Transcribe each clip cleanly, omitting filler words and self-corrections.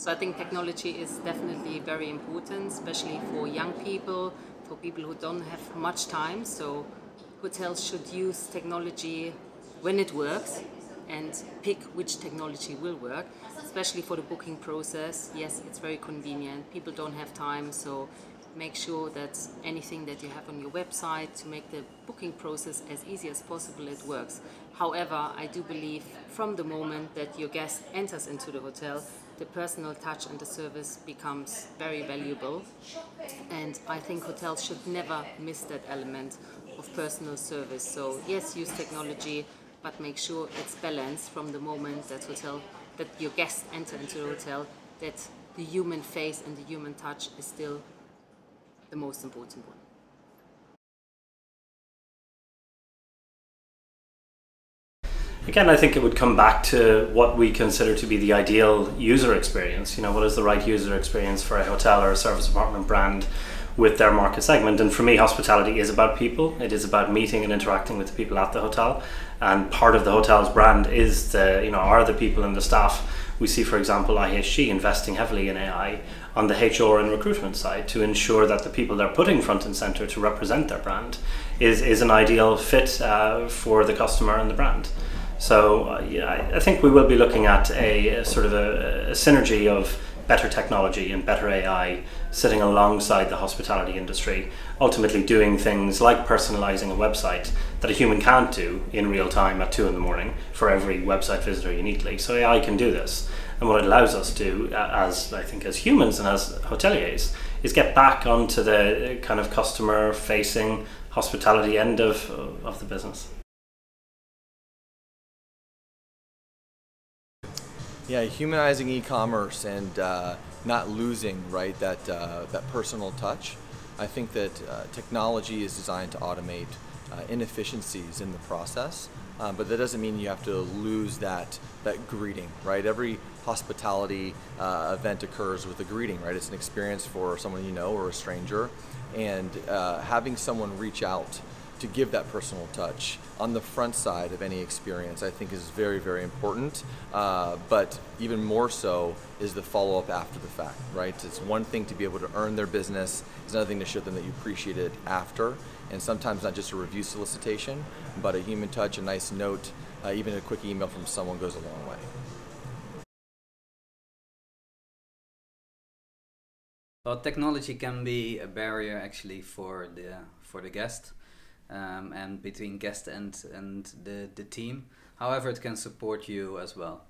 So I think technology is definitely very important, especially for young people, for people who don't have much time. So hotels should use technology when it works and pick which technology will work, especially for the booking process. Yes, it's very convenient. People don't have time, so make sure that anything that you have on your website to make the booking process as easy as possible, it works. However, I do believe from the moment that your guest enters into the hotel, the personal touch and the service becomes very valuable. And I think hotels should never miss that element of personal service. So yes, use technology, but make sure it's balanced from the moment that your guests enter into the hotel, that the human face and the human touch is still the most important one. Again, I think it would come back to what we consider to be the ideal user experience. You know, what is the right user experience for a hotel or a service apartment brand with their market segment? And for me, hospitality is about people. It is about meeting and interacting with the people at the hotel. And part of the hotel's brand is are the people and the staff. We see, for example, IHG investing heavily in AI on the HR and recruitment side to ensure that the people they're putting front and center to represent their brand is an ideal fit for the customer and the brand. So I think we will be looking at a sort of a synergy of better technology and better AI sitting alongside the hospitality industry, ultimately doing things like personalizing a website that a human can't do in real time at 2 in the morning for every website visitor uniquely. So AI can do this. And what it allows us to do, as humans and as hoteliers, is get back onto the kind of customer facing hospitality end of the business. Yeah, humanizing e-commerce and not losing that personal touch. I think that technology is designed to automate inefficiencies in the process, but that doesn't mean you have to lose that greeting, right? Every hospitality event occurs with a greeting, right? It's an experience for someone you know or a stranger, and having someone reach out to give that personal touch on the front side of any experience, I think is very, very important. But even more so is the follow-up after the fact, right? It's one thing to be able to earn their business, it's another thing to show them that you appreciate it after, and sometimes not just a review solicitation, but a human touch, a nice note, even a quick email from someone goes a long way. Well, technology can be a barrier actually for the guest. And between guest and the team. However, it can support you as well.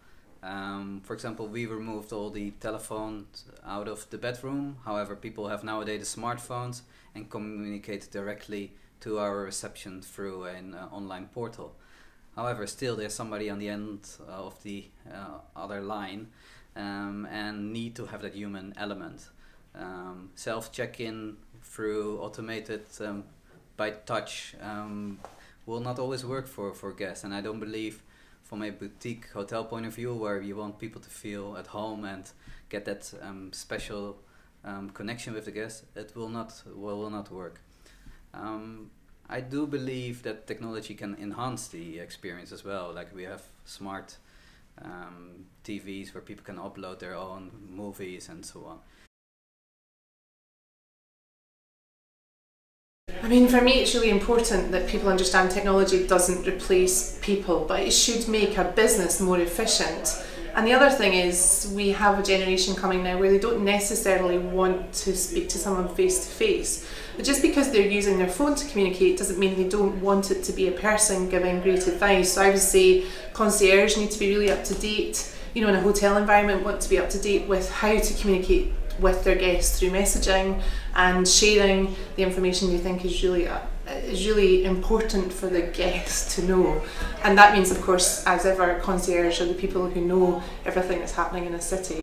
For example, we removed all the telephones out of the bedroom. However, people have nowadays smartphones and communicate directly to our reception through an online portal. However, still there's somebody on the end of the other line and need to have that human element. Self-check-in through automated by touch will not always work for guests, and I don't believe from a boutique hotel point of view where you want people to feel at home and get that special connection with the guests, it will not work. I do believe that technology can enhance the experience as well, like we have smart TVs where people can upload their own movies and so on. I mean, for me it's really important that people understand technology doesn't replace people, but it should make a business more efficient. And the other thing is, we have a generation coming now where they don't necessarily want to speak to someone face to face. But just because they're using their phone to communicate doesn't mean they don't want it to be a person giving great advice. So I would say concierge need to be really up to date. You know, in a hotel environment, want to be up to date with how to communicate with their guests through messaging and sharing the information you think is really important for the guest to know. And that means, of course, as ever, concierge are the people who know everything that's happening in a city.